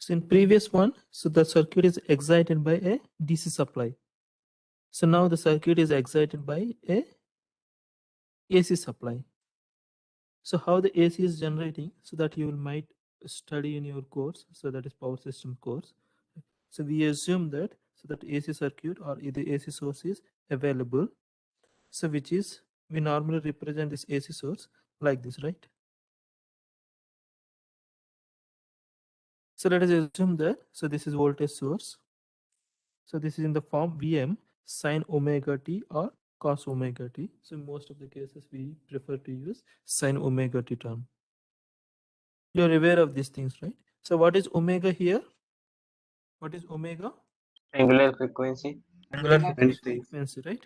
So in previous one, so the circuit is excited by a DC supply. So now the circuit is excited by a AC supply. So how the AC is generating, so that you might study in your course, so that is power system course. So we assume that so that AC circuit or either AC source is available. So which is we normally represent this AC source like this, right? So let us assume that so this is voltage source. So this is in the form Vm sine omega t or cos omega t. So in most of the cases we prefer to use sine omega t term. You're aware of these things, right? So what is omega here? What is omega? Angular frequency. Angular frequency. Frequency, right?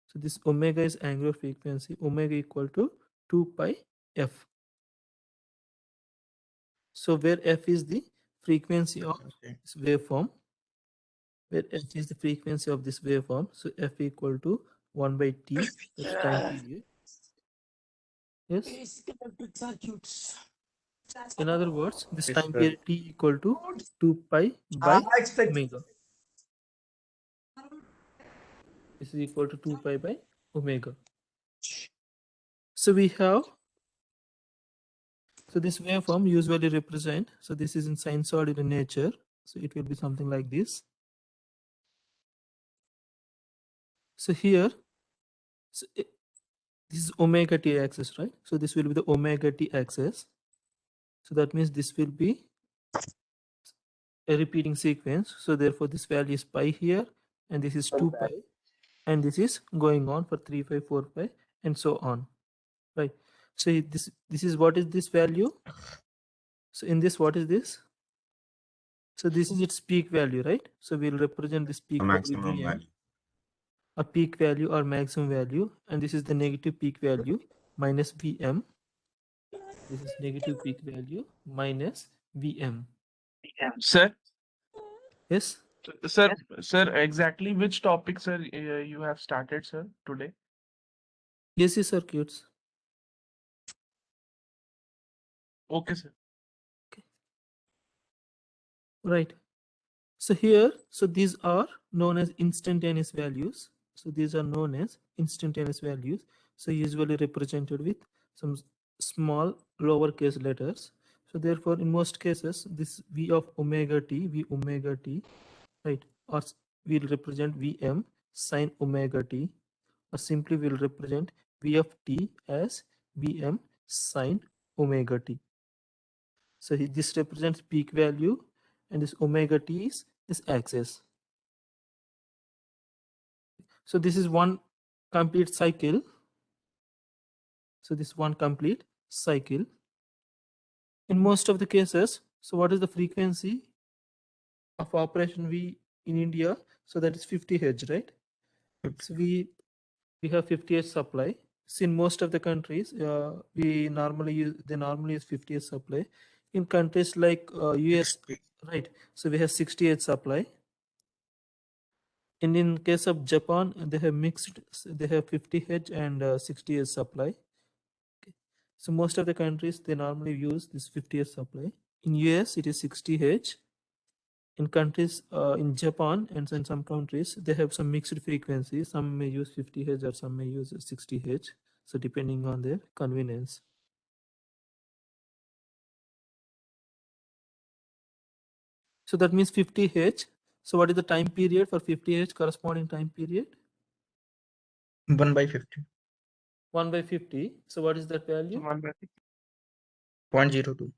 So this omega is angular frequency. Omega equal to 2 pi f. So where f is the frequency of this waveform, where f is the frequency of this waveform, so f equal to 1 by t, that's time period. Yes. In other words, this Yes, time sir. period t equal to 2 pi by omega. This is equal to 2 pi by omega. So we have, so this waveform usually represent, so this is in sinusoidal in nature, so it will be something like this. So here, so this is omega t axis, right? So this will be the omega t axis. So that means this will be a repeating sequence. So therefore this value is pi here, and this is 2 pi, and this is going on for 3 pi, 4 pi, and so on, right? So this is what is this value? So in this, what is this? So this is its peak value, right? So we'll represent this peak value Maximum Vm, value. a peak value or maximum value, and this is the negative peak value minus Vm. This is negative peak value minus Vm. Sir, Yes. sir, exactly which topic, sir, you have started, sir, today? AC circuits. Okay, sir. Right. So here, so these are known as instantaneous values. So these are known as instantaneous values. So usually represented with some small lowercase letters. So therefore, in most cases, this V of omega t, V omega t, right, or we'll represent Vm sine omega t, or simply we'll represent V of t as Vm sine omega t. So this represents peak value, and this omega t is this axis. So this is one complete cycle. So this one complete cycle. In most of the cases, so what is the frequency of operation V in India? So that is 50 Hz, right? So we have 50 Hz supply. So in most of the countries, they normally use 50 Hz supply. In countries like US, right? So we have 60 Hz supply. And in case of Japan, they have mixed. They have 50 Hz and 60 Hz supply. Okay. So most of the countries, they normally use this 50 Hz supply. In US, it is 60 Hz. In countries, in Japan and in some countries, they have some mixed frequencies. Some may use 50 Hz or some may use 60 Hz. So depending on their convenience. So that means 50 Hz. So what is the time period for 50 Hz corresponding time period? 1 by 50. 1 by 50. So what is that value? 0.02. 0.02.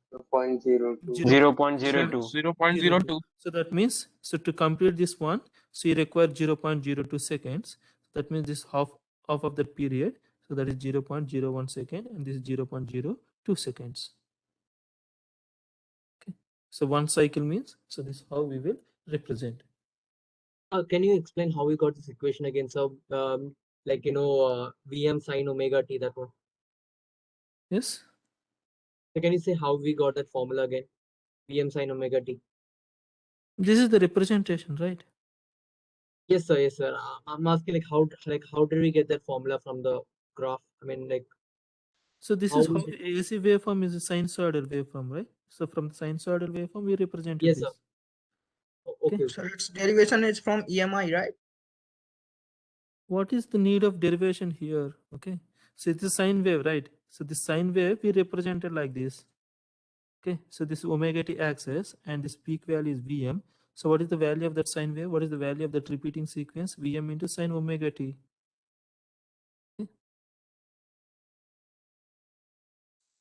0.02. So that means, so to complete this one, so you require 0.02 seconds. That means this half of the period. So that is 0.01 second, and this is 0.02 seconds. Okay. So one cycle means, so this is how we will represent. Can you explain how we got this equation again? So, like, Vm sine omega t, that one. Yes. So can you say how we got that formula again? Vm sine omega t. This is the representation, right? Yes, sir. Yes, sir. I'm asking how did we get that formula from the graph? I mean, like. So this is how AC waveform is a sinusoidal waveform, right? So from the sinusoidal waveform, we represented Yes, this. sir. Okay. Okay. So its derivation is from EMI, right? What is the need of derivation here? Okay, so it's a sine wave, right? So this sine wave we represented like this. Okay, so this is omega t axis and this peak value is Vm. So what is the value of that sine wave? What is the value of that repeating sequence? Vm into sine omega t. Okay.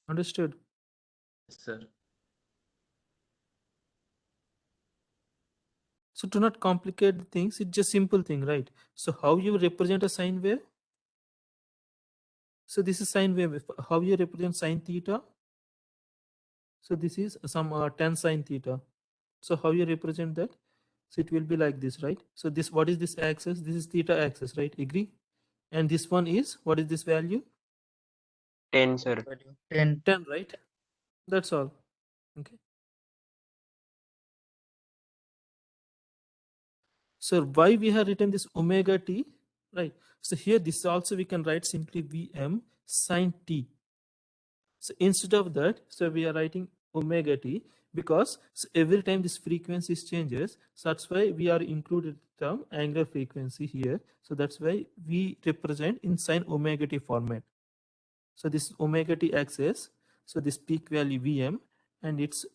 Understood? Sir. So to not complicate the things, it's just simple thing, right? So how you represent a sine wave? So this is sine wave. How you represent sine theta? So this is some tan sine theta. So how you represent that? So it will be like this, right? So this, what is this axis? This is theta axis, right? Agree? And this one is, what is this value? 10, sir. 10. 10, right? That's all. Okay. So why we have written this omega t, right? So here this also we can write simply Vm sine t. So instead of that, so we are writing omega t because so every time this frequency changes, so that's why we are included the term angular frequency here. So that's why we represent in sine omega t format. So this omega t axis, so this peak value Vm and its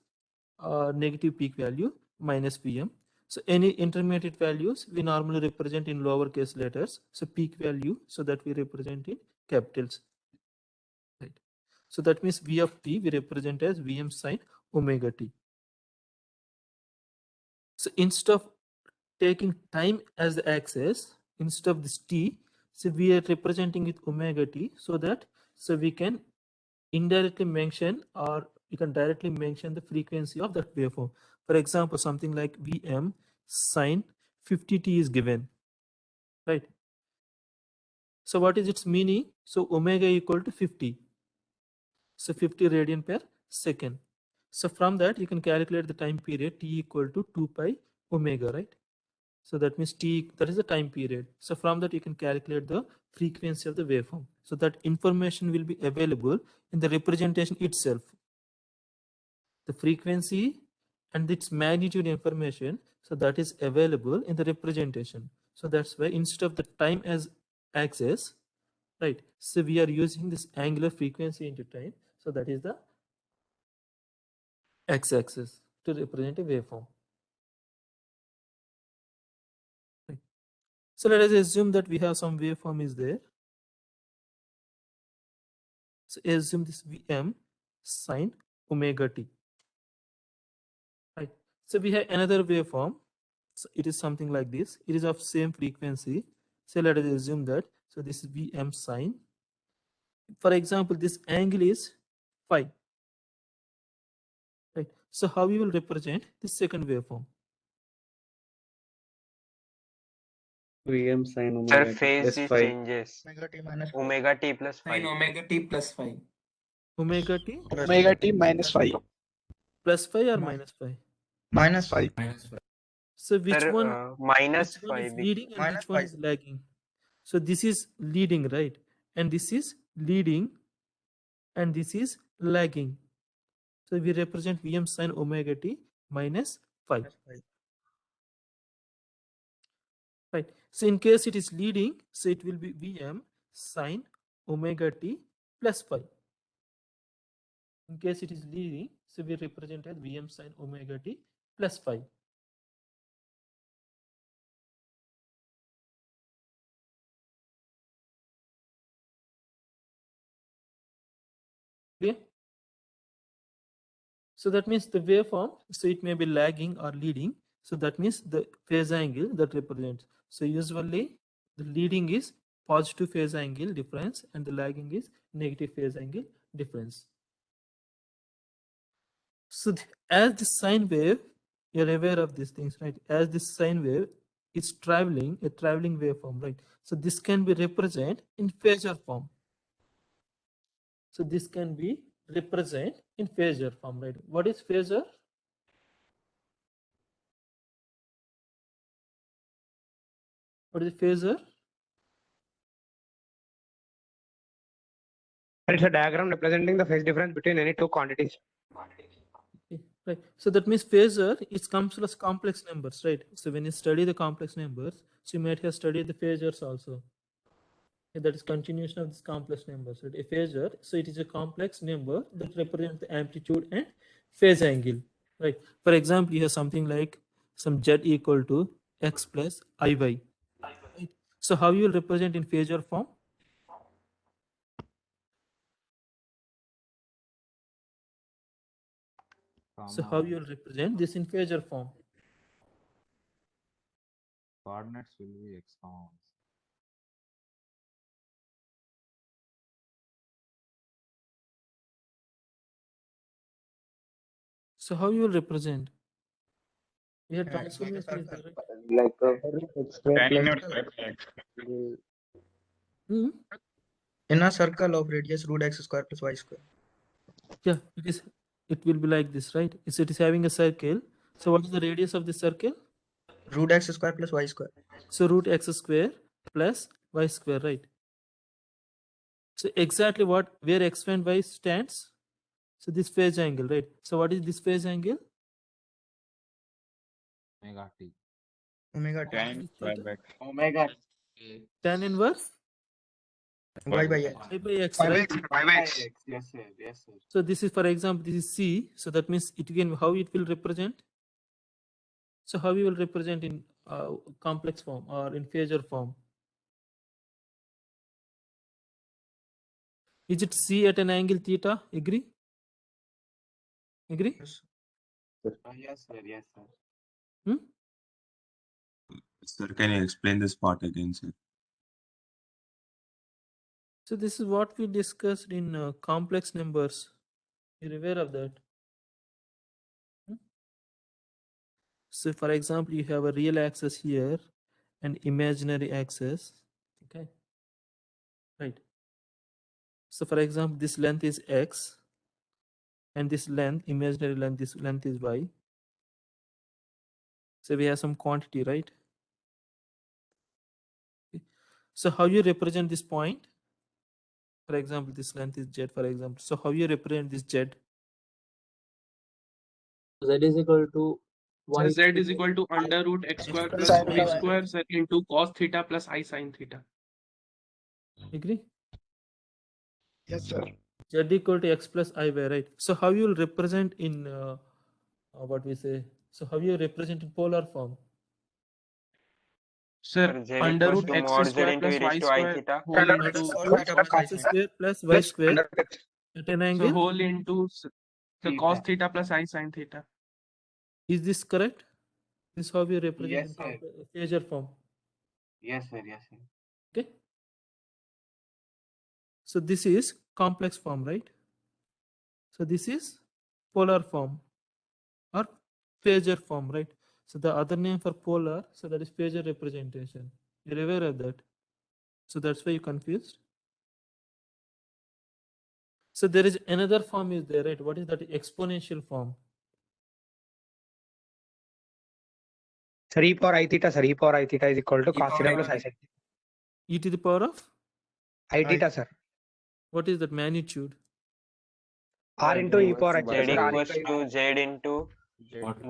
negative peak value minus Vm. So any intermediate values we normally represent in lowercase letters. So peak value, so that we represent in capitals. Right. So that means V of t we represent as Vm sine omega t. So instead of taking time as the axis, instead of this t, so we are representing with omega t so that so we can indirectly mention or you can directly mention the frequency of that waveform. For example, something like Vm sine 50t is given, right? So what is its meaning? So omega equal to 50. So 50 radian per second. So from that you can calculate the time period t equal to 2 pi omega, right? So that means t, that is the time period. So from that you can calculate the frequency of the waveform. So that information will be available in the representation itself. The frequency and its magnitude information, so that is available in the representation. So that's why instead of the time as axis, right, so we are using this angular frequency into time. So that is the x-axis to represent a waveform. Right. So let us assume that we have some waveform is there. So assume this Vm sine omega t. Right. So we have another waveform. So it is something like this. It is of same frequency. So let us assume that. So this is Vm sine. For example, this angle is phi. Right. So how we will represent this second waveform? Vm sin Sir, omega t phase plus is phi. changes. Omega t minus phi. Omega t plus Sin 5. omega t plus phi. Omega t Plus Omega phi. t minus phi. plus phi or Mi- minus phi? Minus phi. Minus phi. So which Sir, one minus which one is 5. leading and Minus which one phi. is lagging? So this is leading, right? And this is leading and this is lagging. So we represent Vm sine omega t minus phi. Minus phi. Right. So in case it is leading, so it will be Vm sine omega t plus phi. In case it is leading, so we represent as Vm sine omega t plus phi. Okay. So that means the waveform, so it may be lagging or leading. So that means the phase angle that represents. So usually the leading is positive phase angle difference and the lagging is negative phase angle difference. So as the sine wave, you're aware of these things, right? As this sine wave is traveling, a traveling waveform, right? So this can be represented in phasor form. So this can be represented in phasor form, right? What is phasor? What is phasor? It's a diagram representing the phase difference between any two quantities. Right. So that means phasor, it comes as complex numbers, right? So when you study the complex numbers, so you might have studied the phasors also. Okay, that is continuation of this complex numbers. Right? A phasor, so it is a complex number that represents the amplitude and phase angle. Right. For example, you have something like some z equal to x plus iy. Right? So how you will represent in phasor form? So how you will represent this in phasor form? Coordinates will be x, comma, y. So how you will represent? We have Yeah, it's like a transformation is there, circle. right? Tan inverse y x. Hmm? In a circle of radius root x square plus y square. Yeah, it will be like this, right? So it is having a circle. So what is the radius of the circle? Root x square plus y square. So root x square plus y square, right? So exactly where x and y stands? So this phase angle, right? So what is this phase angle? Omega t. Omega t. Tan What is inverse y theta? by x. Omega Tan inverse Y by x. y by x, right? x. Yes, sir. Yes, sir. So this is, for example, this is C. So that means it again how it will represent. So how you will represent in complex form or in phasor form? Is it C at an angle theta? Agree? Agree? Yes. Yes, sir. Yes, sir. Hmm? Sir, can you explain this part again, sir? So this is what we discussed in complex numbers. You're aware of that? Hmm? So for example, you have a real axis here and imaginary axis. Okay. Right. So for example, this length is x and this length, imaginary length, this length is y. So we have some quantity, right? Okay. So how you represent this point? For example, this length is z, for example. So how you represent this z? Z is equal to So y. z is equal to under root x square plus y square sir, into cos theta plus I sin theta. Agree? Yes, sir. Z equal to x plus I y, right? So how you will represent in what we say? So how you represent in polar form? Sir, Sir, z under equals root to x mod z square into plus e y raised to I square theta. whole Under into x Root theta plus y x square. square plus y square at an so angle. whole into the cos theta plus I sin theta. Is this correct? This is how we represent Yes, in sir. phasor form. Yes, sir. Yes, sir. Okay. So this is complex form, right? So this is polar form or phasor form, right? So the other name for polar, so that is phasor representation. You're aware of that. So that's why you confused. So there is another form is there, right? What is that? Exponential form. 3 power I theta, sir. E power I theta is equal to E cos power theta I plus I theta. sin. E to the power of I theta, sir. what is that magnitude? R into e power h, Z sir. R equals into e power to z into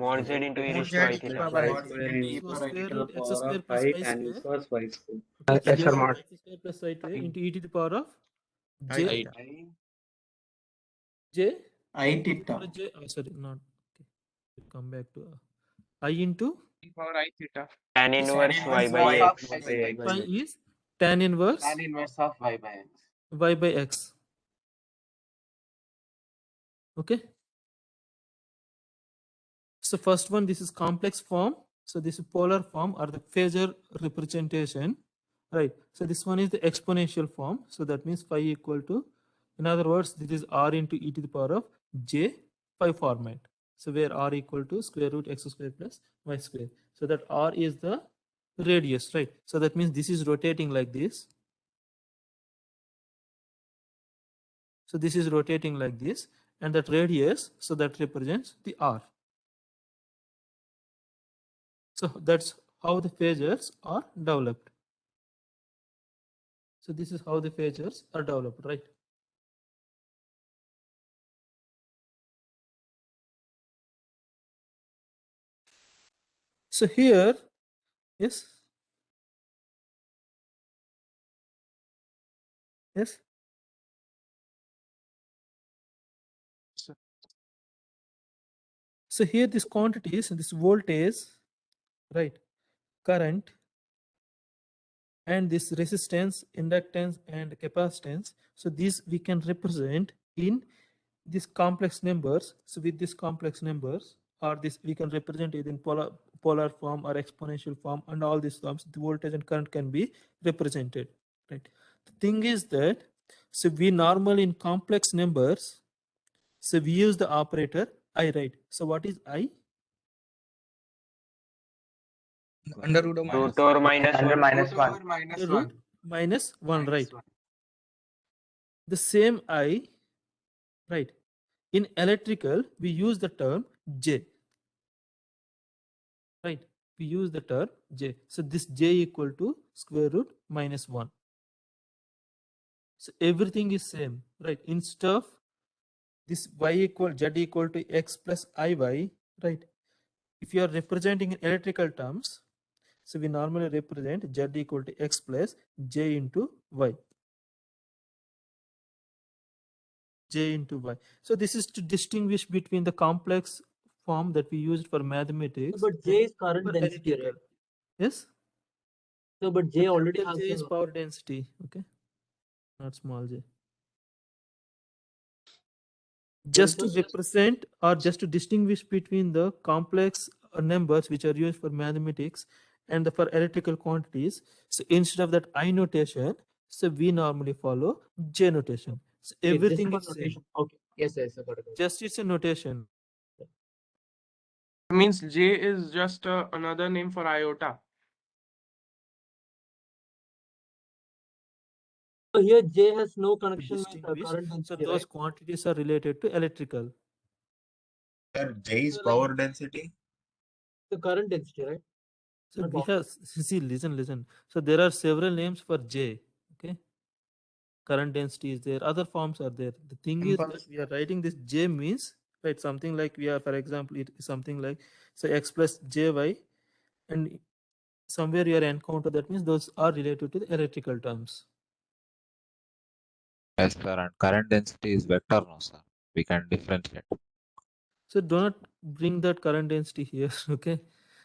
mod z into e Mod raised z to I e to the theta. power I Square theta. into So square root x power square of plus 5 y tan square. inverse y square. Okay, yes, sir, square root mod. x square plus y square into e to the power of I j theta. j I or j. Oh, sorry, not. Okay. Come back to I into E power I theta. Tan inverse y by x. phi is tan inverse Tan inverse of y by x. y by x. Okay. So first one, this is complex form. So this is polar form or the phasor representation, right? So this one is the exponential form. So that means phi equal to, in other words, this is r into e to the power of j phi format. So where r equal to square root x square plus y square. So that r is the radius, right? So that means this is rotating like this. So this is rotating like this, and that radius, so that represents the r. So that's how the phasors are developed. So this is how the phasors are developed, right? So here, yes, yes. Sir. So here this quantities, this voltage, right, current, and this resistance, inductance, and capacitance. So these we can represent in these complex numbers. So with these complex numbers, or this we can represent it in polar form or exponential form, and all these forms, the voltage and current can be represented. Right. The thing is that, so we normally in complex numbers, so we use the operator I, right? So what is I? Under root of Root minus. over minus Under 1. minus Root 1. over minus The root 1. minus 1, right? Minus 1. The same I, right? In electrical, we use the term J, right? We use the term J. So this J equal to square root minus 1. So everything is same, right? Instead of this y equal z equal to x plus iy, right? If you are representing in electrical terms, so we normally represent z equal to x plus j into y. J into y. So this is to distinguish between the complex form that we used for mathematics. But J is current for density, electrical. right? Yes. So, but So J already capital has J is the power density. Okay, not small j. Just to sir? represent or just to distinguish between the complex numbers which are used for mathematics and for electrical quantities. So instead of that I notation, so we normally follow J notation. So Okay, just everything for is same. notation. Okay. Yes, I got it. Just it's a notation. Means J is just another name for iota. So here J has no To connection with distinguish. current So density, those right? quantities are related to electrical. Sir, J is So, like, power density. the current density, right? So Not we power. have, see, listen. So there are several names for J. Okay. Current density is there. Other forms are there. The thing is that Impulse. we are writing this J means, right, something like we are, for example, it is something like, so x plus jy, and somewhere you are encounter that means those are related to the electrical terms. Yes, sir. And current density is vector, no, sir. We can differentiate. So do not bring that current density here. Okay.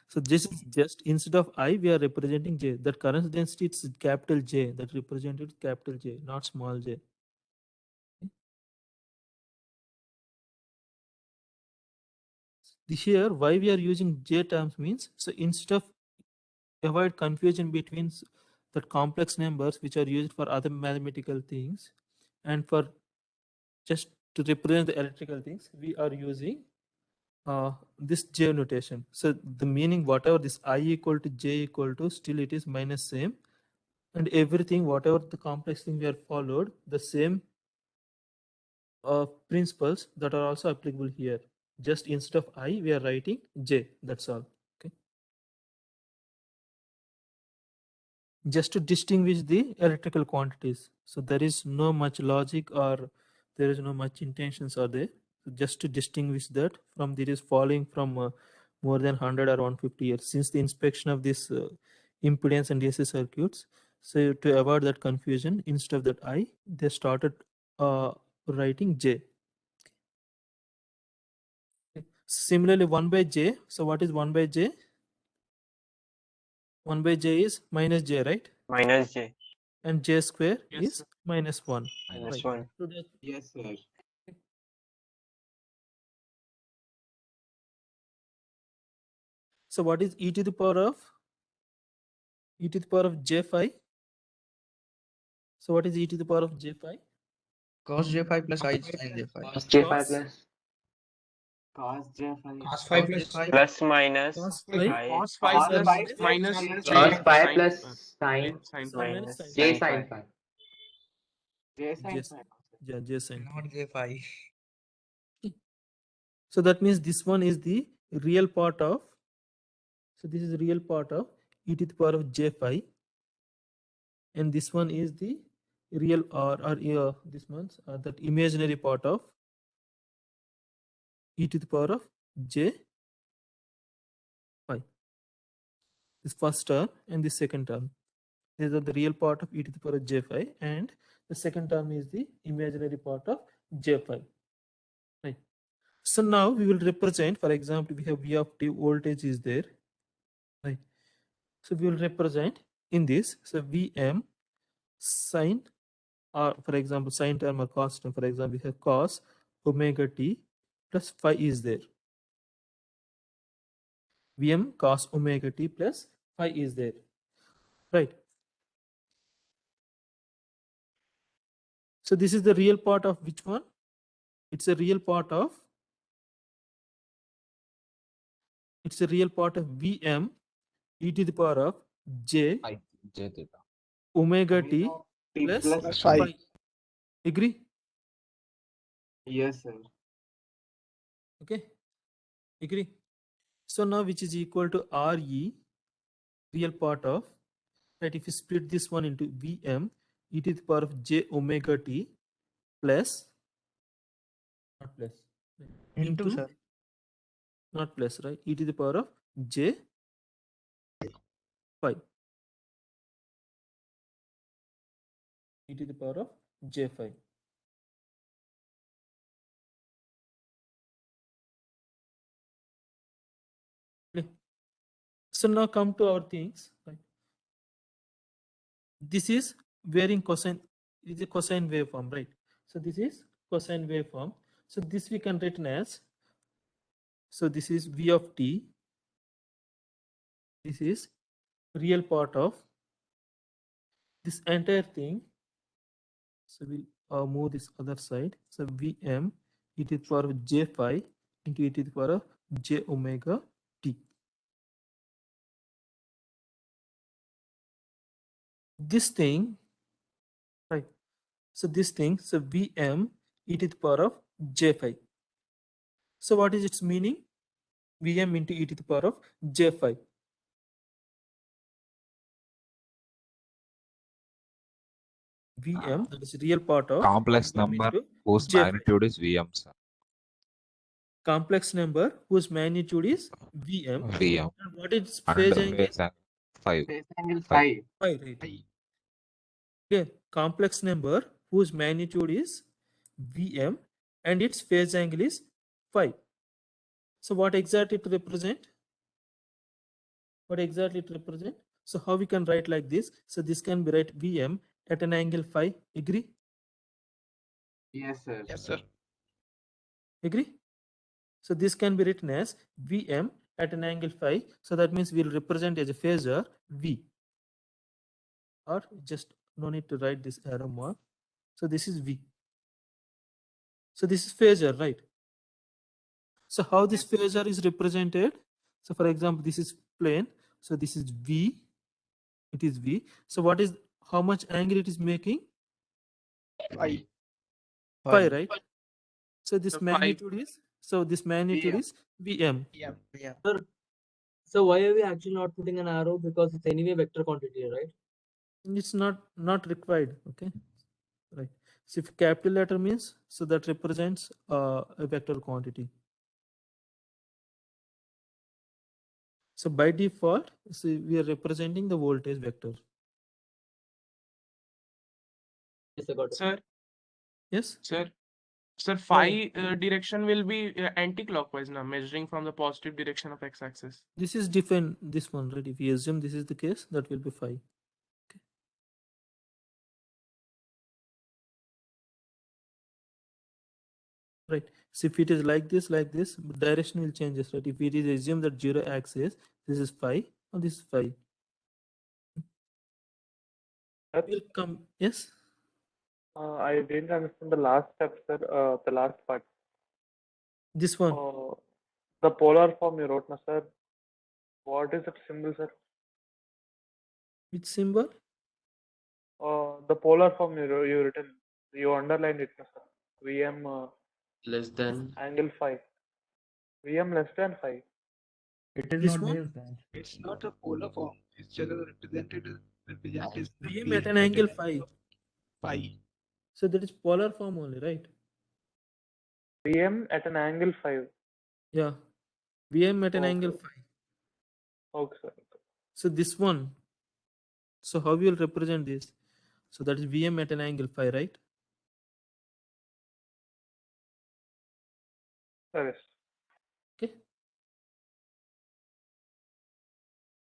So this is just instead of I, we are representing J. That current density is capital J. That represented capital J, not small j. Here, why we are using J terms means, so instead of avoid confusion between the complex numbers which are used for other mathematical things and for just to represent the electrical things, we are using this J notation. So the meaning whatever this I equal to J equal to, still it is minus same, and everything whatever the complex thing we are followed, the same principles that are also applicable here. Just instead of I, we are writing J. That's all. Okay. Just to distinguish the electrical quantities. So there is no much logic or there is no much intentions are there. So just to distinguish that from this falling from more than 100 or 150 years since the inspection of this impedance and AC circuits. So to avoid that confusion, instead of that I, they started writing J. Okay. Similarly, 1 by J. So what is 1 by J? 1 by J is minus J, right? Minus j. And J square Yes, is sir. minus 1. Minus Right. 1. So that, Yes, sir. so what is e to the power of j phi? So what is e to the power of j phi? Cos j5 plus I sin j5. Cos J5 Cos- plus Cos J5. Cos 5 plus j5 Plus minus Cos phi I Cos Cos 5 plus plus phi minus minus J Cos 5 sin plus sin sin sin sin minus minus sin J sin sin phi. phi. J sin Yes. phi. Yeah, j sin. not j5. So that means this one is the real part of. So this is the real part of e to the power of j phi, and this one is the real or this one's that imaginary part of e to the power of j phi. this first term and this second term. These are the real part of e to the power of j5, and the second term is the imaginary part of j5. Right. So now we will represent, for example, we have v of t, voltage is there. Right. So we will represent in this. So Vm sine, or for example, sine term or cos term. For example, we have cos omega t plus phi is there. Vm cos omega t plus phi is there. Right. So this is the real part of which one? It's a real part of. It's a real part of Vm e to the power of j I J theta. omega t T plus plus phi. phi. Agree? Yes, sir. Okay. Agree. So now which is equal to Re, real part of, right? If you split this one into Vm e to the power of j omega t plus, not plus, Into, sir. not plus, right? E to the power of j phi. E to the power of j phi. Okay. So now come to our things. Right? This is varying cosine. It is a cosine waveform, right? So this is cosine waveform. So this we can written as. So this is v of t. This is real part of this entire thing. So we'll move this other side. So Vm e to the power of j phi into e to the power of j omega t. This thing, right? So this thing, so Vm e to the power of j phi. So what is its meaning? Vm into e to the power of j phi. Vm, that is real part of Complex Vm number into whose j phi. magnitude is Vm, sir. Complex number whose magnitude is Vm. Vm. And what is its And phase the angle? phase angle 5. Phase angle Phi. 5. Phi, right? Okay, complex number whose magnitude is Vm and its phase angle is phi. So what exactly to represent? What exactly to represent? So how we can write like this? So this can be write Vm at an angle phi. Agree? Yes, sir. Yes, sir. Agree? So this can be written as Vm at an angle phi. So that means we'll represent as a phasor V. Or just no need to write this arrow mark. So this is V. So this is phasor, right? So how this phasor is represented? So for example, this is plane. So this is V. It is V. So what is, how much angle it is making? Phi. Phi, right? So this So phi. magnitude is, so this magnitude Vm. is Vm. Yeah. Yeah. So why are we actually not putting an arrow? Because it's anyway vector quantity, right? It's not required. Okay, right. So if capital letter means, so that represents a vector quantity. So by default, so we are representing the voltage vector. Yes, I got it. Sir, Yes. sir, phi direction will be anti-clockwise now, measuring from the positive direction of x-axis. This is different. This one, right? If we assume this is the case, that will be phi. Okay. Right. So if it is like this, direction will change, right? If it is assume that 0 axis, this is phi, or this is phi. Will come. Yes. I didn't understand the last step, sir. The last part. This one. The polar form you wrote, na, sir. What is that symbol, sir? Which symbol? The polar form you written. You underlined it, na, sir. Vm Less than. angle phi. Vm less than phi. It is This not one? there then. It's not a polar form. It's just represented Vm at an angle phi. phi. So that is polar form only, right? Vm at an angle 5. Yeah. Vm at an Okay. angle phi. Okay, sir. So this one. So how we will represent this? So that is Vm at an angle phi, right? Yes. Okay.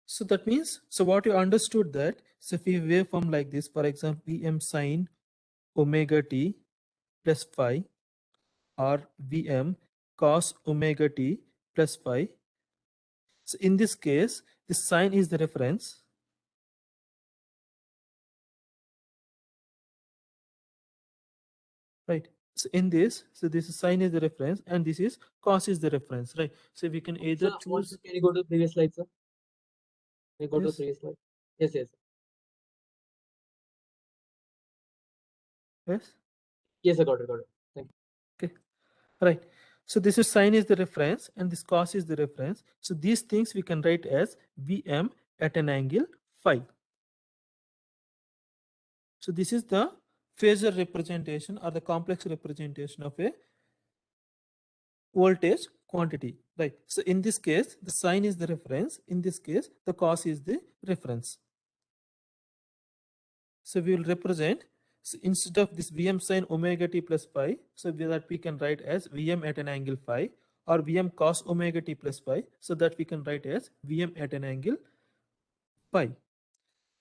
So that means, so what you understood that, so if we have waveform like this, for example, Vm sine omega t plus phi, or Vm cos omega t plus phi. So in this case, the sine is the reference. Right. So in this, so this is sine is the reference and this is cos is the reference, right? So we can either Sir, choose. can you go to the previous slide, sir? Can you go to the Yes. previous slide? Yes, yes. Yes. Yes, I got it, got it. Thank you. Okay. Right. So this is sine is the reference and this cos is the reference. So these things we can write as Vm at an angle phi. So this is the phasor representation or the complex representation of a voltage quantity, right? So in this case, the sine is the reference. In this case, the cos is the reference. So we will represent, so instead of this Vm sine omega t plus phi, so that we can write as Vm at an angle phi, or Vm cos omega t plus phi, so that we can write as Vm at an angle pi.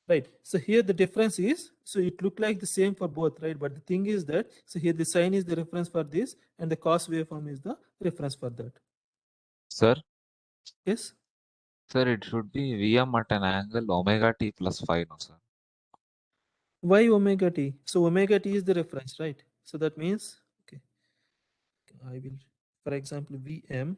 Right. So here the difference is, so it look like the same for both, right? But the thing is that, so here the sine is the reference for this and the cos waveform is the reference for that. Sir, Yes. sir, it should be Vm at an angle omega t plus phi, no, sir. Why omega t? So omega t is the reference, right? So that means, okay, I will, for example, Vm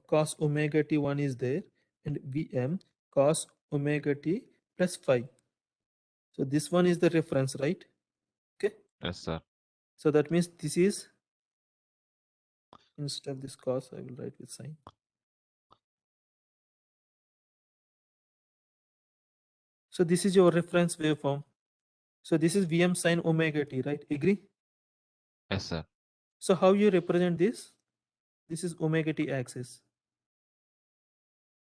cos omega t 1 is there and Vm cos omega t plus phi. So this one is the reference, right? Okay. Yes, sir. So that means this is, instead of this cos, I will write with sine. So this is your reference waveform. So this is Vm sine omega t, right? Agree? Yes, sir. So how you represent this? This is omega t axis.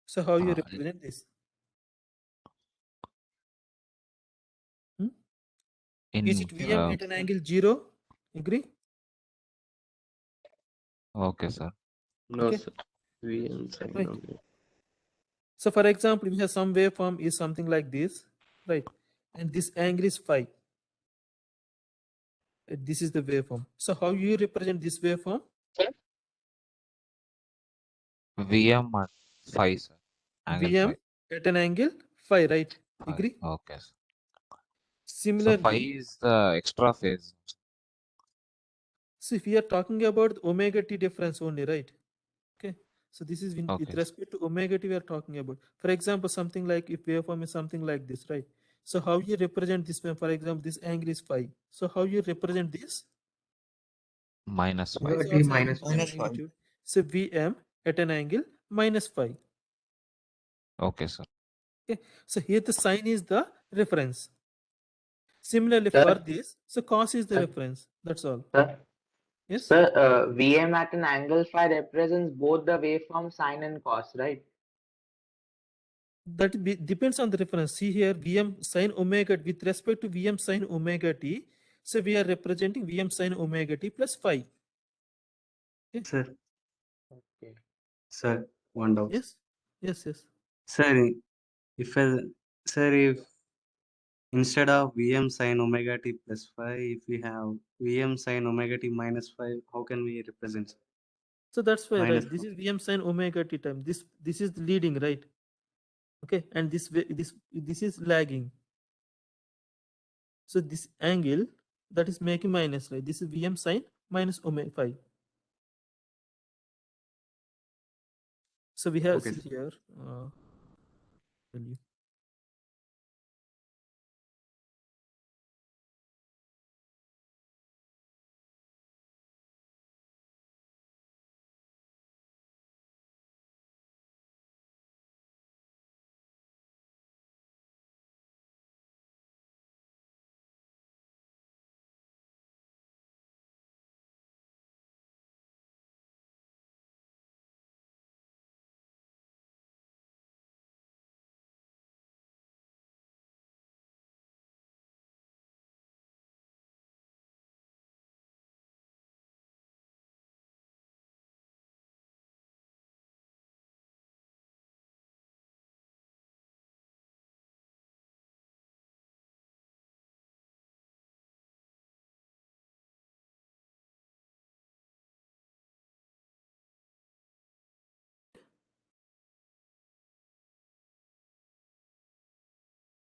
So how you Ah, represent this? Hmm? Is in it Vm at an angle 0? Agree? okay, sir. No, Okay. sir. VM sine Right. omega. So for example, we have some waveform is something like this, right? And this angle is phi. This is the waveform. So how you represent this waveform? Vm at phi, sir. Angle Vm phi. at an angle phi, right? Phi. Agree? Okay, sir. So phi Similarly, is the extra phase. so if we are talking about omega t difference only, right? Okay. So this is with Okay. respect to omega t we are talking about. For example, something like if waveform is something like this, right? So how you represent this one? For example, this angle is phi. So how you represent this? Minus phi. It's T also minus having the same magnitude. So Vm at an angle minus phi. Okay, sir. Okay. So here the sign is the reference. Similarly Sir? for this, so cos is the Sir? reference. That's all. Sir, Yes. Vm at an angle phi represents both the waveform sine and cos, right? That depends on the reference. See here, Vm sine omega with respect to Vm sine omega t. So we are representing Vm sine omega t plus phi. Sir, Okay. sir, one doubt. Yes. Yes. Yes. Sir, if I, sir, if instead of Vm sine omega t plus phi, if we have Vm sine omega t minus phi, how can we represent? So that's why, Minus right? This is Vm sine omega t time. This is leading, right? Okay, and this is lagging. So this angle that is making minus, right? This is Vm sine minus omega phi. So we have Okay, see sir. here. Value.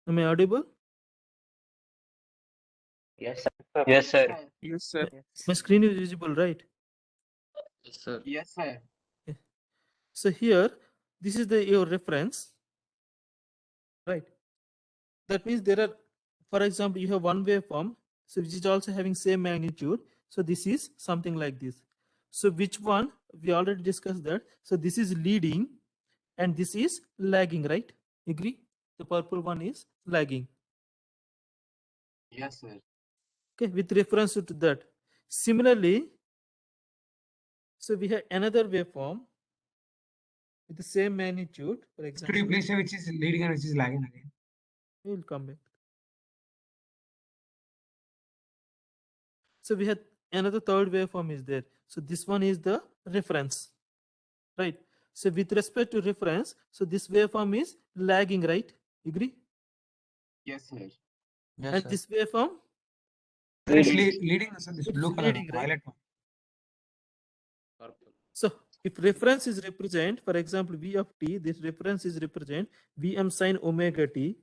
Am I audible? Yes, sir. Yes, sir. Yes, sir. My screen is visible, right? Yes, sir. Yes, sir. So here, this is your reference, right? That means there are, for example, you have one waveform, so which is also having same magnitude. So this is something like this. So which one? We already discussed that. So this is leading and this is lagging, right? Agree? The purple one is lagging. Yes, sir. Okay, with reference to that. Similarly, so we have another waveform with the same magnitude, for Could example. you please say which is leading and which is lagging again? We will come back. So we had another third waveform is there. So this one is the reference, right? So with respect to reference, so this waveform is lagging, right? Agree? Yes, sir. Yes, And sir. this waveform, It's leading, sir, this it's blue color, leading, right? violet one. Purple. So if reference is represent, for example, V of t, this reference is represent Vm sine omega t,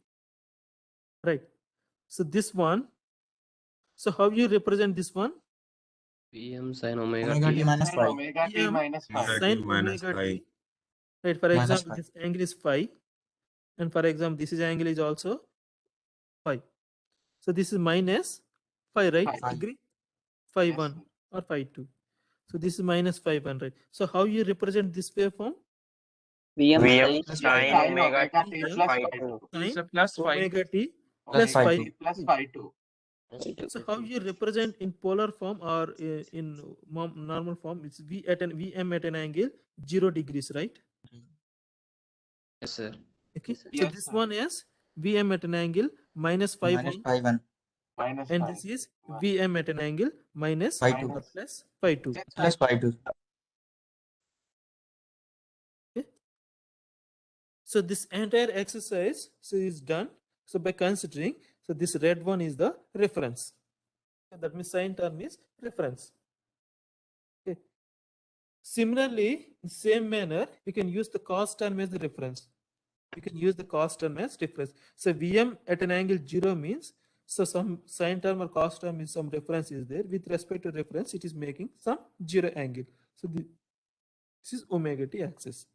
right? So this one, so how you represent this one? Vm sin omega Omega t. t minus Sin 5. omega t Vm minus 5. sine minus omega phi. t, right? For Minus example, phi. this angle is phi, and for example, this is angle is also phi. So this is minus phi, right? Phi. Agree? Phi Yes, 1 sir. or phi 2. So this is minus phi 1, right? So how you represent this waveform? VM Plus Sin 5. omega t Vm plus Phi phi 2. 2. It's sine a plus 5. omega t Plus plus phi phi 2. Plus 2. phi 2. So how you represent in polar form or in normal form? It's Vm at an angle 0 degrees, right? Yes, sir. Okay. So Yes, this sir. one is Vm at an angle minus phi Minus 1, phi 1. Minus and 5. this is Vm at an angle minus Phi or 2. Minus. plus phi 2. Plus phi 2. Okay. So this entire exercise is done. So by considering, so this red one is the reference. So that means sign term is reference. Okay. Similarly, in same manner, you can use the cost term as the reference. You can use the cost term as reference. So Vm at an angle 0 means, so some sine term or cost term is some reference is there. With respect to reference, it is making some 0 angle. So this is omega t axis.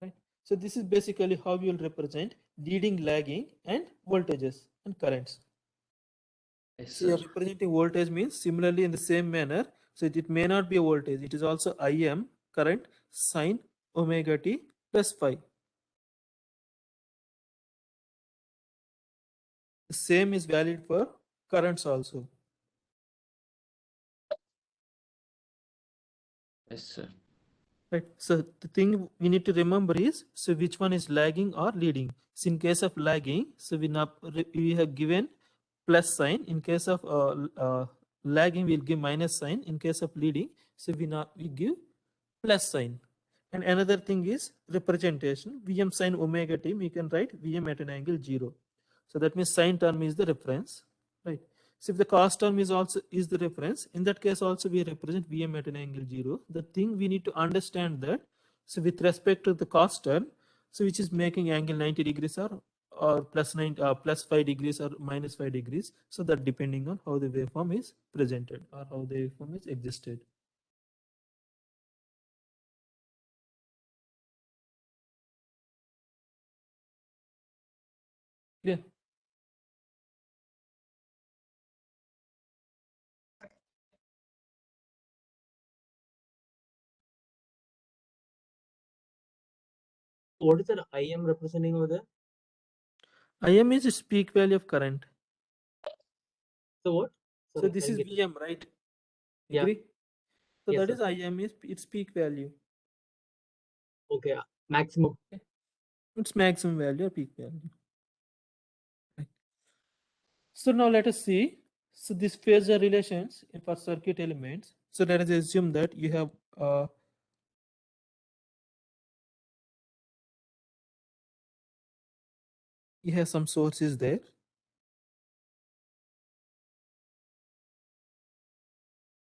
Right. So this is basically how you will represent leading, lagging, and voltages and currents. Yes, So you're sir. representing voltage means similarly in the same manner. So it may not be a voltage. It is also Im current sine omega t plus phi. The same is valid for currents also. Yes, sir. Right. So the thing we need to remember is, so which one is lagging or leading. So in case of lagging, so we have given plus sign. In case of lagging, we'll give minus sign. In case of leading, so we give plus sign. And another thing is representation. Vm sine omega t, we can write Vm at an angle 0. So that means sine term is the reference, right? So if the cos term is also is the reference, in that case also we represent Vm at an angle 0. The thing we need to understand that, so with respect to the cos term, so which is making angle 90 degrees or plus 5 degrees or minus 5 degrees. So that depending on how the waveform is presented or how the waveform is existed. Yeah. What is the IM representing over there? Im is its peak value of current. So what? So Sorry, this I is didn't get it. Vm, right? Yeah. Agree? So Yes, that sir. is Im is its peak value. Okay, maximum. Its maximum value or peak value. Right. So now let us see. So this phasor relations for circuit elements. So let us assume that you have some sources there.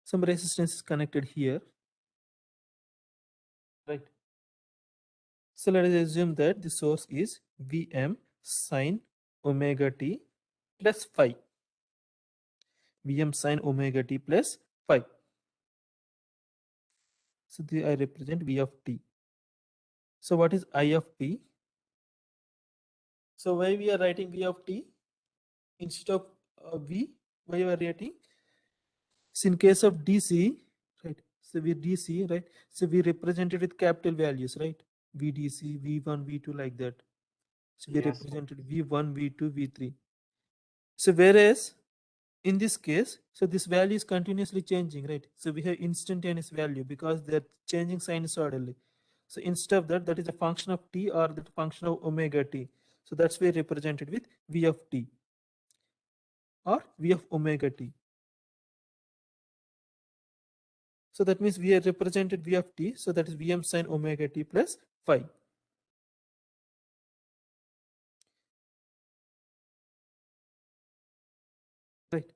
Some resistance is connected here. Right. So let us assume that the source is Vm sine omega t plus phi. Vm sine omega t plus phi. So I represent V of t. So what is I of t? So why we are writing V of t instead of V? Why we are writing? So in case of DC, right? So we DC, right? So we represent it with capital values, right? VDC, V1, V2, like that. So we Yes, sir. represented V1, V2, V3. So whereas in this case, so this value is continuously changing, right? So we have instantaneous value because they're changing sinusoidally. So instead of that, that is a function of t or the function of omega t. So that's why represented with V of t or V of omega t. So that means we are represented V of t. So that is Vm sine omega t plus phi. Right.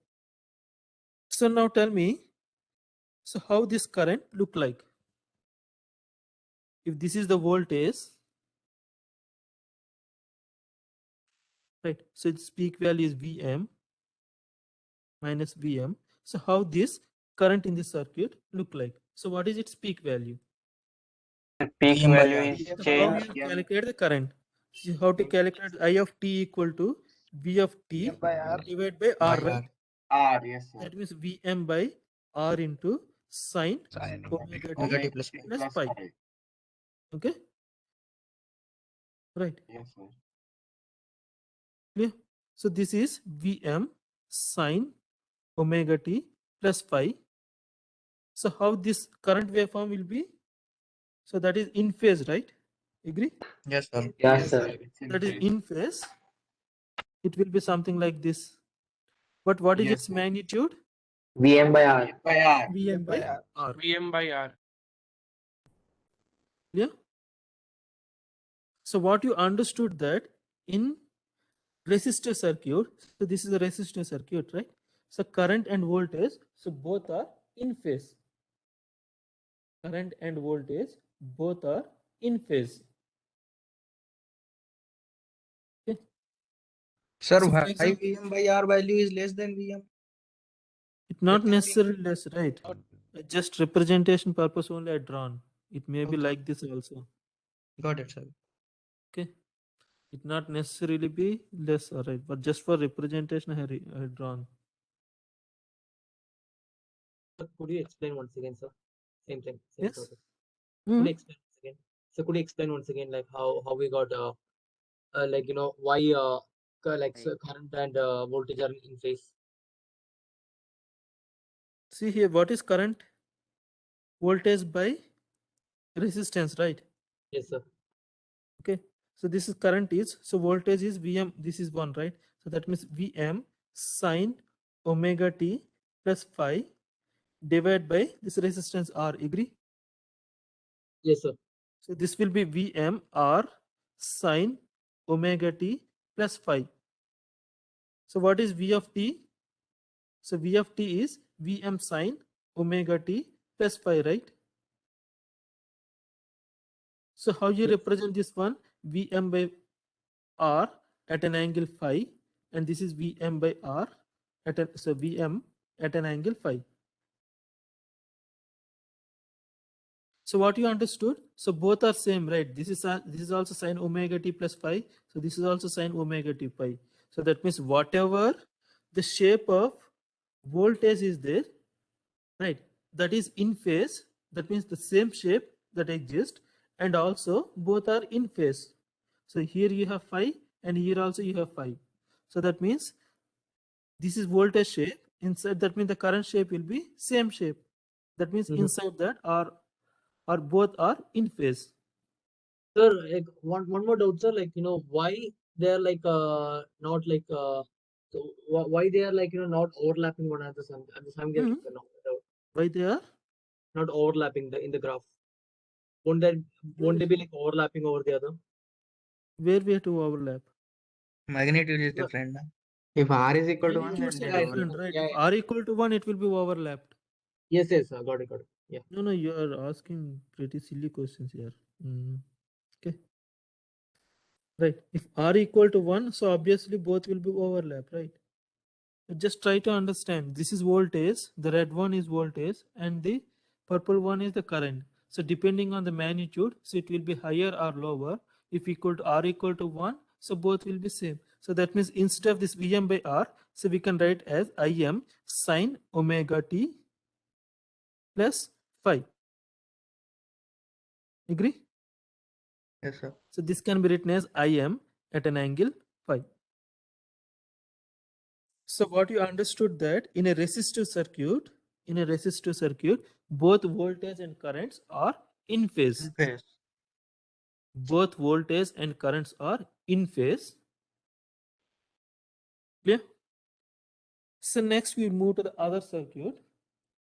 So now tell me, so how this current look like? If this is the voltage, right? So its peak value is Vm minus Vm. So how this current in this circuit look like? So what is its peak value? Peak Vm by value R. is So how change. you calculate the current? See how to calculate I of t equal to V of t divided by R, By right? R. R, yes, sir. That means Vm by R into sine Sine omega Omega t t plus plus pi. Okay, right? Yes, sir. Clear? So this is Vm sine omega t plus phi. So how this current waveform will be? So that is in phase, right? Agree? Yes, sir. Yes, sir. It's in That is phase. in phase. It will be something like this. But what is Yes, its sir. magnitude? Vm by R. By R. Vm by R. Vm by R. Yeah. So what you understood that in resistor circuit, so this is a resistor circuit, right? So current and voltage, so both are in phase. Current and voltage, both are in phase. Okay. Sir, So for why example, Vm by R value is less than Vm? it's not necessarily less, right? Just representation purpose only I drawn. It may be Okay. like this also. Got it, sir. Okay. It not necessarily be less, right? But just for representation I had drawn. Sir, could you explain once again, sir? Same thing, same Yes. process. Mhm. Could you explain once again? So could you explain once again, like how we got like why like so current and voltage are in phase? See here, what is current? Voltage by resistance, right? Yes, sir. Okay. So this is current is, so voltage is Vm, this is 1, right? So that means Vm sine omega t plus phi divided by this resistance R, agree? Yes, sir. So this will be Vm R sine omega t plus phi. So what is V of t? So V of t is Vm sine omega t plus phi, right? So how you Yes. represent this one? Vm by R at an angle phi, and this is Vm by R at a, so Vm at an angle phi. So what you understood? So both are same, right? This is also sine omega t plus phi. So this is also sine omega t pi. So that means whatever the shape of voltage is there, right? That is in phase. That means the same shape that exists, and also both are in phase. So here you have phi, and here also you have phi. So that means this is voltage shape. Inside that means the current shape will be same shape. That means Mhm. inside that are both are in phase. Sir, like one more doubt, sir. Like why they are like not like so why they are like not overlapping one another? I'm getting Mhm. doubt. Why they are? Not overlapping in the graph. Won't they be like overlapping over the other? Where we have to overlap? Magnitude is No. different. Na? If R is equal to 1, Magnitudes then are they'll Yeah, different, overlap. right? yeah, If R equal to 1, it will be overlapped. Yes, sir. Got it. Yeah. No, you are asking pretty silly questions here. Okay. right? If r equal to 1, so obviously both will be overlap, right? Just try to understand. This is voltage, the red one is voltage, and the purple one is the current. So depending on the magnitude, so it will be higher or lower. If equal to r equal to 1, so both will be same. So that means instead of this Vm by r, so we can write as Im sine omega t plus phi. Agree? Yes, sir. So this can be written as Im at an angle phi. So what you understood that in a resistive circuit, both voltage and currents are in phase. Phase. Both voltage and currents are in phase. Clear? So next we move to the other circuit.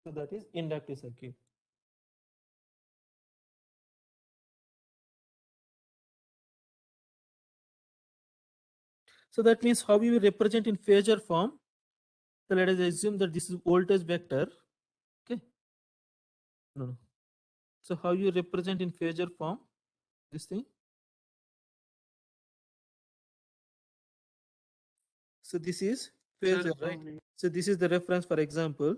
So that is inductive circuit. So that means how we will represent in phasor form. So let us assume that this is voltage vector. Okay. No. So how you represent in phasor form this thing? So this is phasor, right? So this is the reference, for example.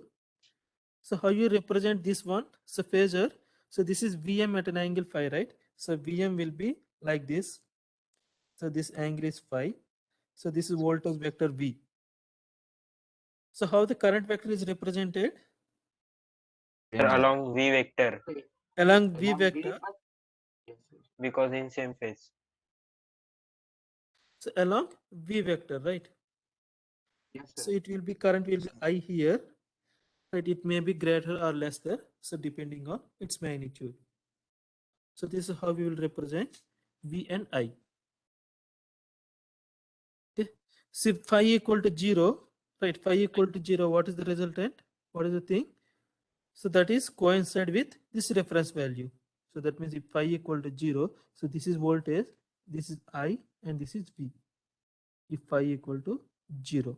So how you represent this one? So phasor. So this is Vm at an angle phi, right? So Vm will be like this. So this angle is phi. So this is voltage vector V. So how the current vector is represented? Along V vector Along V vector. because in same phase. So along V vector, right? Yes, So sir. it will be current will be I here. Right? It may be greater or lesser. So depending on its magnitude. So this is how we will represent V and I. Okay. So if phi equal to 0, right? Phi equal to 0, what is the resultant? What is the thing? So that is coincide with this reference value. So that means if phi equal to 0, so this is voltage, this is I, and this is V. If phi equal to 0.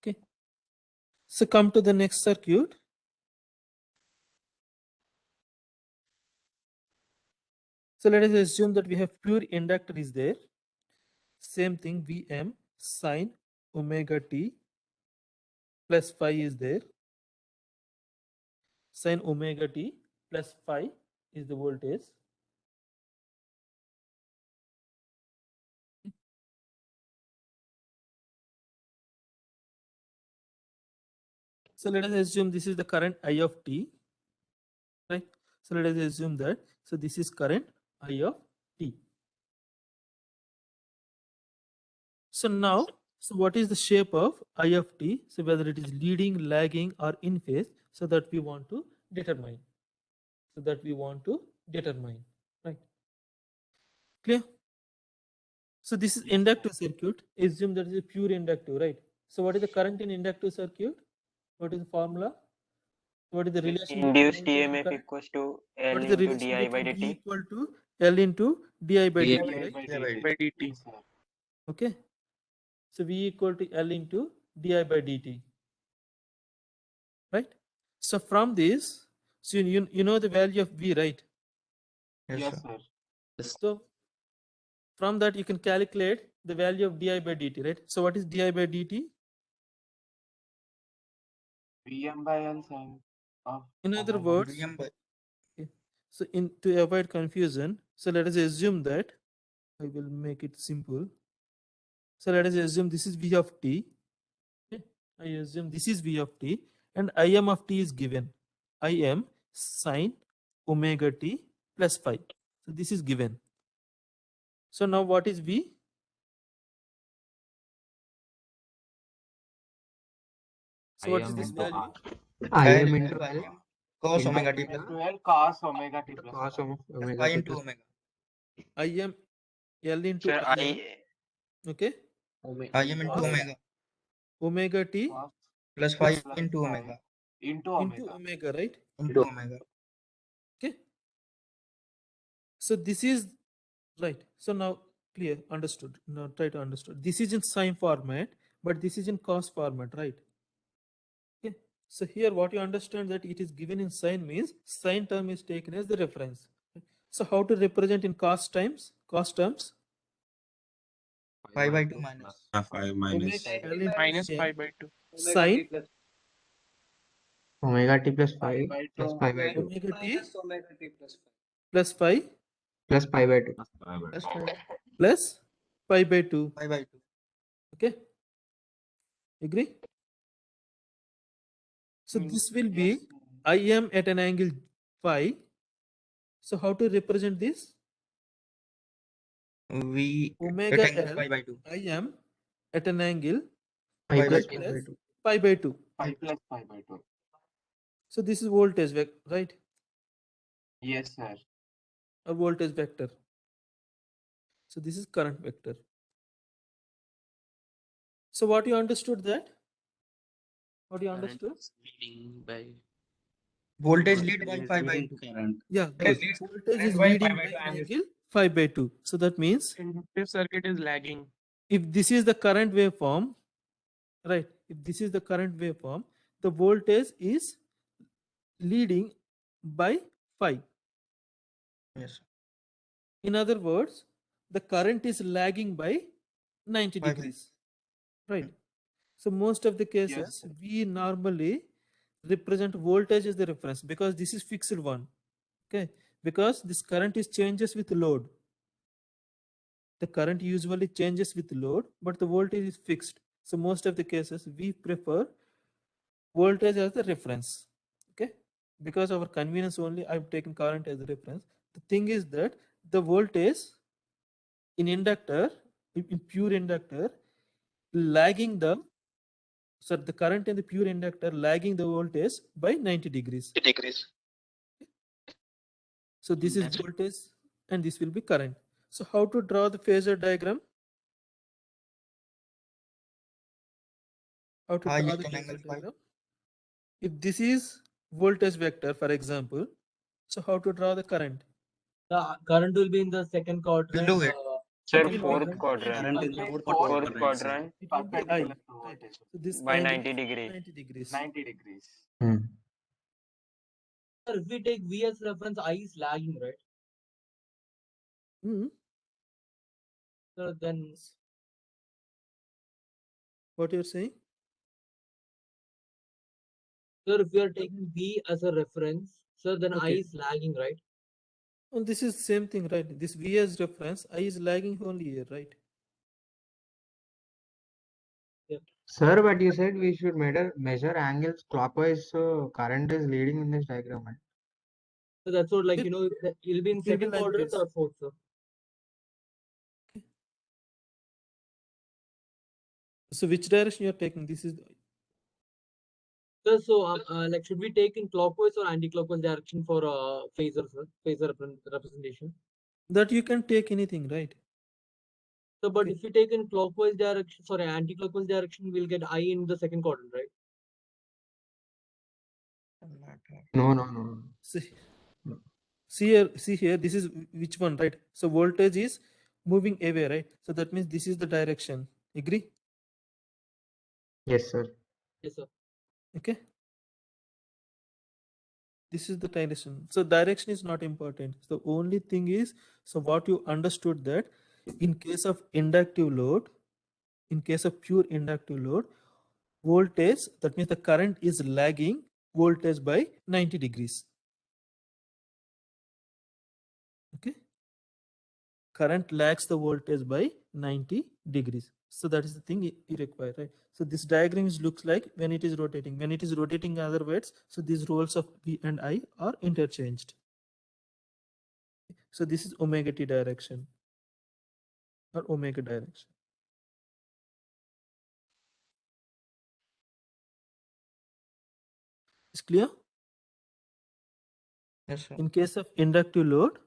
Okay. So come to the next circuit. So let us assume that we have pure inductor is there. Same thing, Vm sine omega t plus phi is there. Sine omega t plus phi is the voltage. So let us assume this is the current I of t, right? So let us assume that. So this is current I of t. So now, so what is the shape of I of t? So whether it is leading, lagging, or in phase, so that we want to determine. Right? Clear? So this is inductive circuit. Assume that is a pure inductive, right? So what is the current in inductive circuit? What is the formula? What is the relation? Induced EMF equals to L What is the into relation di by between V dt. equal to L into di by dt, DI right? by By dt. dt. Yes, sir. Okay. So V equal to L into di by dt, right? So from this, so you know the value of V, right? Yes, Yes, sir. sir. So from that you can calculate the value of di by dt, right? So what is di by dt? Vm by L sine of In other omega. words, Vm by okay, so to avoid confusion, so let us assume that I will make it simple. So let us assume this is V of t. Okay. I assume this is V of t and Im of t is given. Im sine omega t plus phi. So this is given. So now what is V? So what is Im this into value? I L am into into L cos into omega t Plus plus to L cos omega t plus cos phi. of plus omega phi t into plus omega. Im L into Sir, Im. Okay. Im into Cos omega omega t Cos plus phi plus into phi omega into into omega. omega, right? into omega. Okay. So this is right. So now clear, understood. Now try to understood. This is in sine format, but this is in cos format, right? Okay. So here what you understand that it is given in sine means sine term is taken as the reference. So how to represent in cos terms? Pi by 2 minus. 5 minus. Omega L into minus sine pi by 2. sine Omega t plus Pi 5 by plus 2 pi by 2 omega t minus omega t plus 5. plus phi plus pi by 2. Plus pi plus pi by 2. by 2. Okay, agree? So Mm, this will be Yes. I am at an angle phi. So how to represent this? We Omega rectangle L pi by 2. I am at an angle Pi Pi plus by pi plus by 2. pi by 2. 5 plus pi by 2. So this is voltage vector, right? Yes, sir. A voltage vector. So this is current vector. So what you understood that? What you understood? Voltage lead by Voltage is pi by leading 2. current. Yeah, Voltage good. leads Voltage current is by leading pi by by 2 an angle. angle 5 by 2. So that means inductive circuit is lagging. if this is the current waveform, right? If this is the current waveform, the voltage is leading by 5. Yes. In other words, the current is lagging by 90 Pi by degrees, right? So most of the Yes, cases, sir. we normally represent voltage as the reference because this is fixed one. Okay, because this current is changes with load. The current usually changes with load, but the voltage is fixed. So most of the cases, we prefer voltage as the reference. Okay, because of our convenience only, I've taken current as the reference. The thing is that the voltage in inductor, in pure inductor, lagging the the current in the pure inductor lagging the voltage by 90 degrees. So this is voltage and this will be current. So how to draw the phasor diagram? How to I draw at the an angle phasor phi. diagram? If this is voltage vector, for example, so how to draw the current? The current will be in the second quadrant. Below it. Sir, will be fourth 90 quadrant. Current in the Complete fourth fourth Fourth quadrant, sir. quadrant It will be I. perpendicular to Right. voltage. So this by angle 90 is degree. 90 degrees. 90 degrees. Sir, if we take V as reference, I is lagging, right? Hmm. So then, What you're saying? sir, if we are taking V as a reference, sir, then I Okay. is lagging, right? Well, this is same thing, right? This V as reference, I is lagging only here, right? Sir, but you said we should measure angles clockwise, so current is leading in this diagram, right? So that's what, like, It- it'll be in it will be second like quadrant this. or fourth, sir. So which direction you're taking? This is Sir, so like, should we take in clockwise or anti-clockwise direction for phasor, sir? Phasor representation. that you can take anything, right? So, but Okay. if we take in clockwise direction, sorry, anti-clockwise direction, we'll get I in the second quadrant, right? No. See, No. see here, this is which one, right? So voltage is moving away, right? So that means this is the direction. Agree? Yes, sir. Yes, sir. Okay. This is the direction. So direction is not important. The only thing is, so what you understood that in case of inductive load, in case of pure inductive load, voltage, that means the current is lagging voltage by 90 degrees. Okay. Current lags the voltage by 90 degrees. So that is the thing you require, right? So this diagram looks like when it is rotating. When it is rotating, in other words, so these roles of V and I are interchanged. So this is omega t direction or omega direction. Is clear? Yes, sir. In case of inductive load,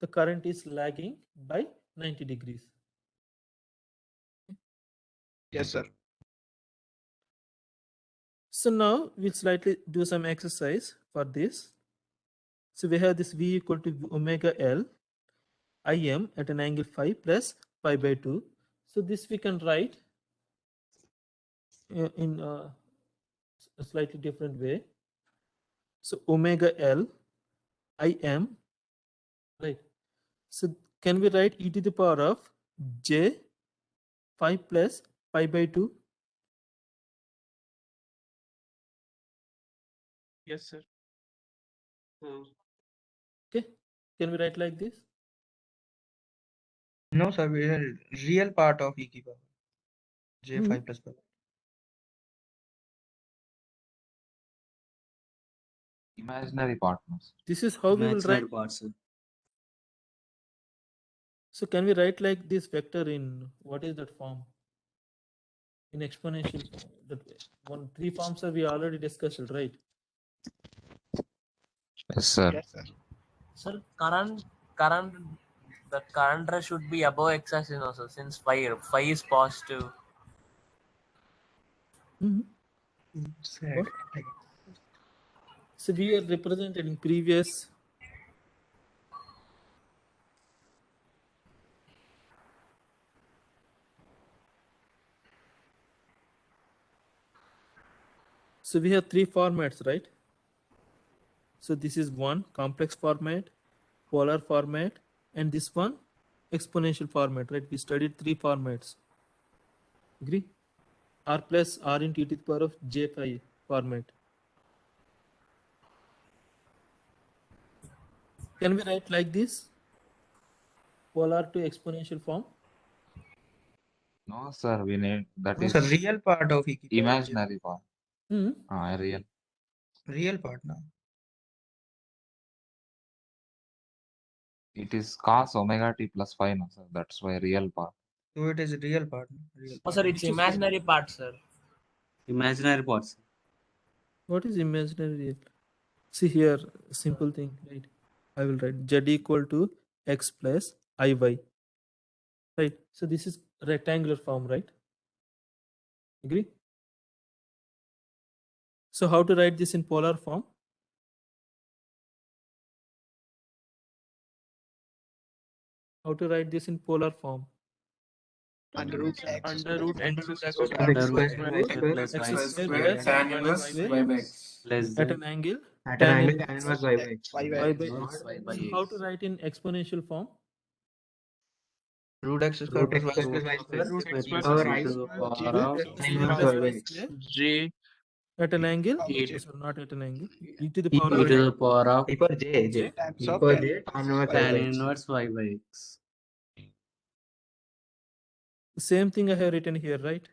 the current is lagging by 90 degrees. Yes, sir. So now we'll slightly do some exercise for this. So we have this V equal to omega L Im at an angle phi plus pi by 2. So this we can write in a slightly different way. So omega L I m, right? So can we write e to the power of j 5 plus pi by 2? Yes, sir. Okay, can we write like this? No, sir. We are real part of e की power j5 plus pi. Imaginary partners. This is how we will Imaginary write. parts, sir. So can we write like this vector in what is that form? In exponential form. That one three forms are we already discussed, right? Yes, sir. Yes, sir. Sir, the current ray should be above x-axis also, since phi is positive. Sad. So we are represented in previous. So we have three formats, right? So this is one complex format, polar format, and this one exponential format, right? We studied three formats. Agree? R plus R into e to the power of j5 format. Can we write like this? Polar to exponential form? No, sir. We need that No, is sir. Real part of e की power imaginary part. Hmm. Real. real part now. It is cos omega t plus phi, no, sir. That's why real part. So it is real part. Real Oh, part. sir, it's imaginary part, sir. Imaginary parts. What is imaginary real? See here, simple thing, right? I will write z equal to x plus iy. Right. So this is rectangular form, right? Agree? So how to write this in polar form? How to write this in polar form? Under root x Under root x square square plus plus y minus square plus X y square plus tan minus inverse y y by x. plus at z an angle At an tan angle inverse tan inverse y by x. y by y x. by not x. y by So how to x. write in exponential form? root x square Root plus x y square square. plus y square. root x square Power plus I to the square power to of tan X inverse plus y by y x. square j at an angle. Eight. Sorry, not at an angle. E to the E power e of to the power of E per j j. Times E of per tan j tan inverse y tan by x. inverse y by x. same thing I have written here, right?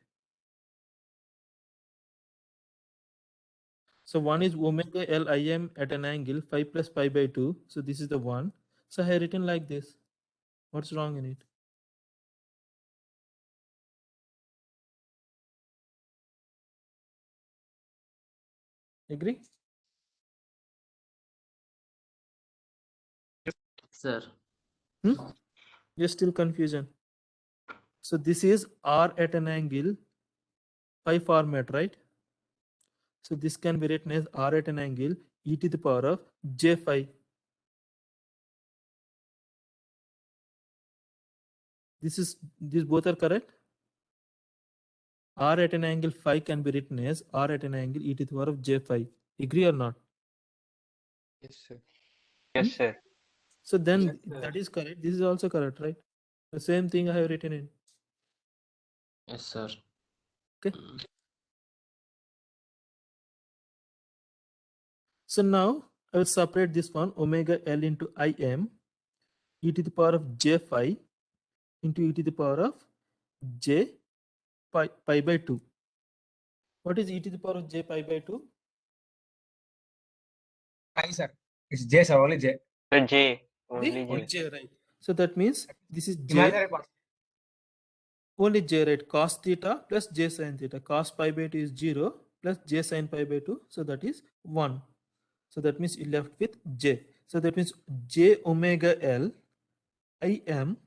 So one is omega L Im at an angle 5 plus pi by 2. So this is the one. So I have written like this. What's wrong in it? Agree? Sir. There's still confusion. So this is R at an angle phi format, right? So this can be written as R at an angle e to the power of j phi. These both are correct. R at an angle phi can be written as R at an angle e to the power of j phi. Agree or not? Yes, sir. Yes, sir. So then that is correct. This is also correct, right? The same thing I have written in. Yes, sir. Okay. So now I will separate this one omega L into Im e to the power of j phi into e to the power of j pi by 2. What is e to the power of j pi by 2? I, sir. It's j, sir. Only j. So j, Only only j. j, right? So that means this is j, Imaginary part. only j, right? Cos theta plus j sin theta. Cos pi by 2 is 0 plus j sin pi by 2. So that is 1. So that means you left with j. So that means j omega L Im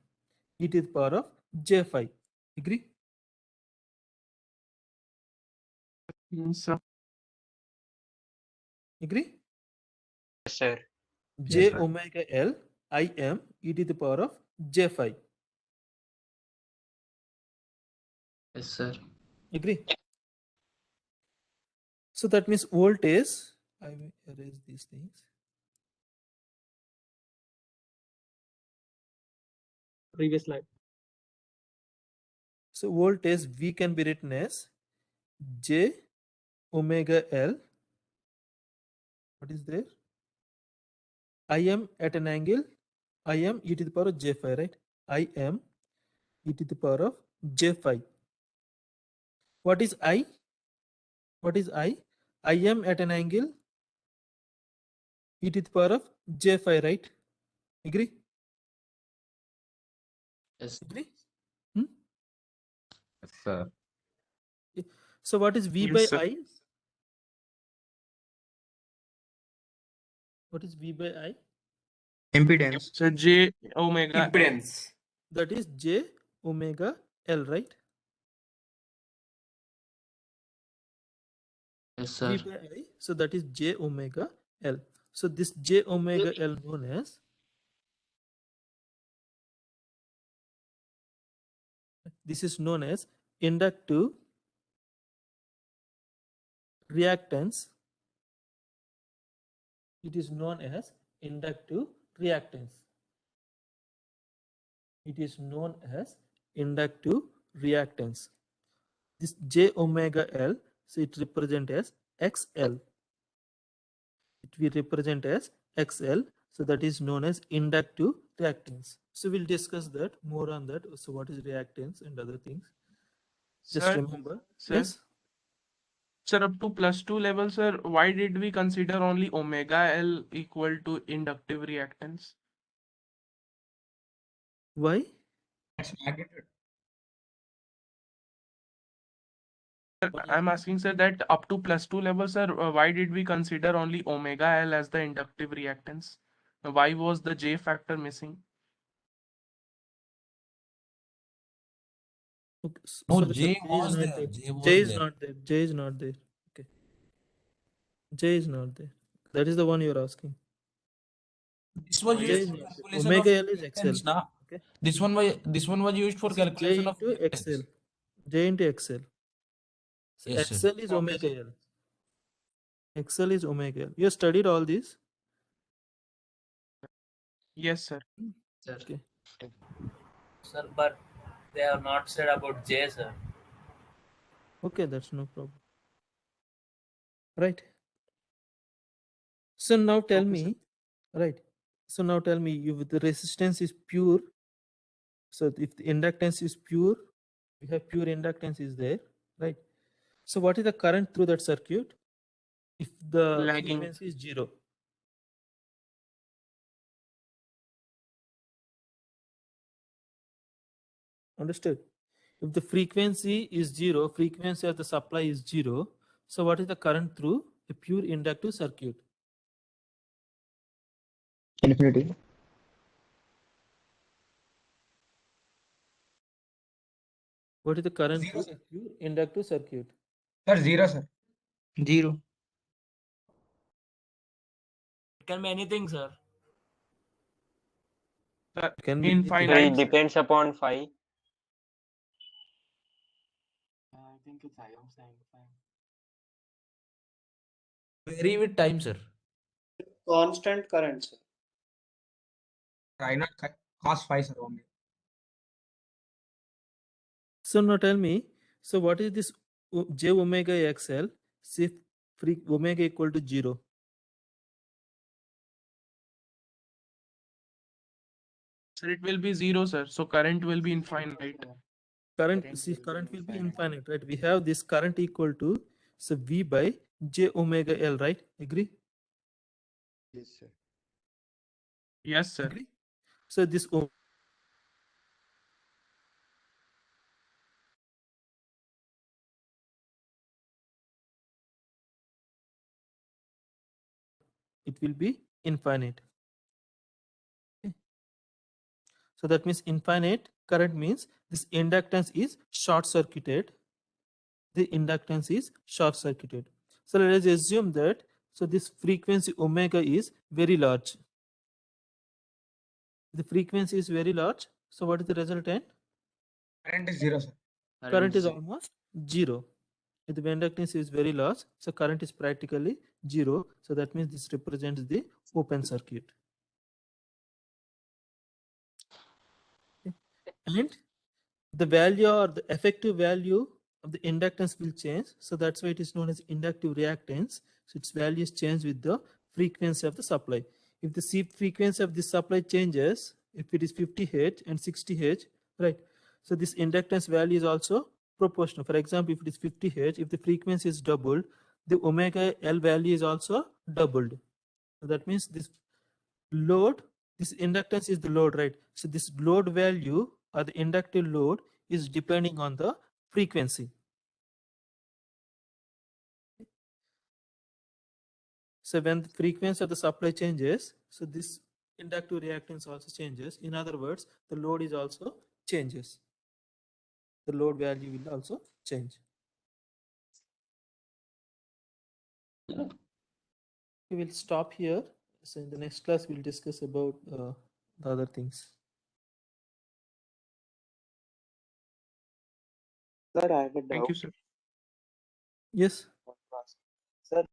e to the power of j phi. Agree? So Agree? Yes, sir. J Yes, sir. omega L Im e to the power of j phi. Yes, sir. Agree? So that means voltage, I will erase these things. Previous slide. So voltage V can be written as J omega L. What is there? I am at an angle. I am e to the power of j phi, right? I am e to the power of j phi. What is I? What is I? I am at an angle e to the power of j phi, right? Agree? Yes. Agree? Yes, sir. So what is V Yes, by sir. I? What is V by I? Impedance. So J omega L. Impedance. That is j omega L, right? Yes, sir. V by I. So that is j omega L. So this j omega L known as inductive reactance. It is known as inductive reactance. It is known as inductive reactance. This j omega L, so it represent as XL. It will represent as XL, so that is known as inductive reactance. So we'll discuss that more on that. So what is reactance and other things? Just Sir, remember. sir. Yes. Sir, up to +2 level, sir, why did we consider only omega L equal to inductive reactance? Why? That's magnitude. Sir, I'm asking, sir, that up to +2 level, sir, why did we consider only omega L as the inductive reactance? Why was the J factor missing? Okay. No, Sorry, sir, J J is was not there. there. J was J is there. not there. J is not there. Okay. J is not there. That is the one you're asking. This was J used is for not there. calculation of Omega L is XL. reactance, na? Okay. This one was used for This is J calculation of into XL. reactance. J into XL. So Yes, sir. XL is omega L. XL is omega L. You studied all these? Yes, sir. Sir. Okay. Sir, but they have not said about J, sir. Okay, that's no problem. Right. So now tell Okay, me, right. So now tell me, if the resistance is pure, so if the inductance is pure, we have pure inductance is there, right? So what is the current through that circuit if the Lagging. frequency is 0? Understood? If the frequency is 0, frequency of the supply is 0, so what is the current through a pure inductive circuit? Infinity. What is the current Zero, through a sir. pure inductive circuit? Sir, zero, sir. Zero. It can be anything, sir. Sir, Can be So anything. it infinite. depends upon phi. I think it's ion sign. Vary with time, sir. Constant current, sir. I not cos phi, sir, only. So now tell me, so what is this j omega XL if omega equal to 0? Sir, it will be 0, sir. So current will be infinite. Current will be infinite, right? We have this current equal to, so V by j omega L, right? Agree? Yes, sir. Yes, sir. Agree? So this it will be infinite. Okay. So that means infinite current means this inductance is short circuited. The inductance is short circuited. So let us assume that, so this frequency omega is very large. The frequency is very large. So what is the resultant? Current is zero, sir. Current is almost 0. If the inductance is very large, so current is practically 0. So that means this represents the open circuit. Okay. And the value or the effective value of the inductance will change. So that's why it is known as inductive reactance. So its value is changed with the frequency of the supply. If the frequency of the supply changes, if it is 50 Hz and 60 Hz, right? So this inductance value is also proportional. For example, if it is 50 Hz, if the frequency is doubled, the omega L value is also doubled. So that means this load, this inductance is the load, right? So this load value or the inductive load is depending on the frequency. So when the frequency of the supply changes, so this inductive reactance also changes. In other words, the load is also changes. The load value will also change. We will stop here. So in the next class, we'll discuss about the other things. Sir, I have a doubt. Thank you, sir. Yes. Sir,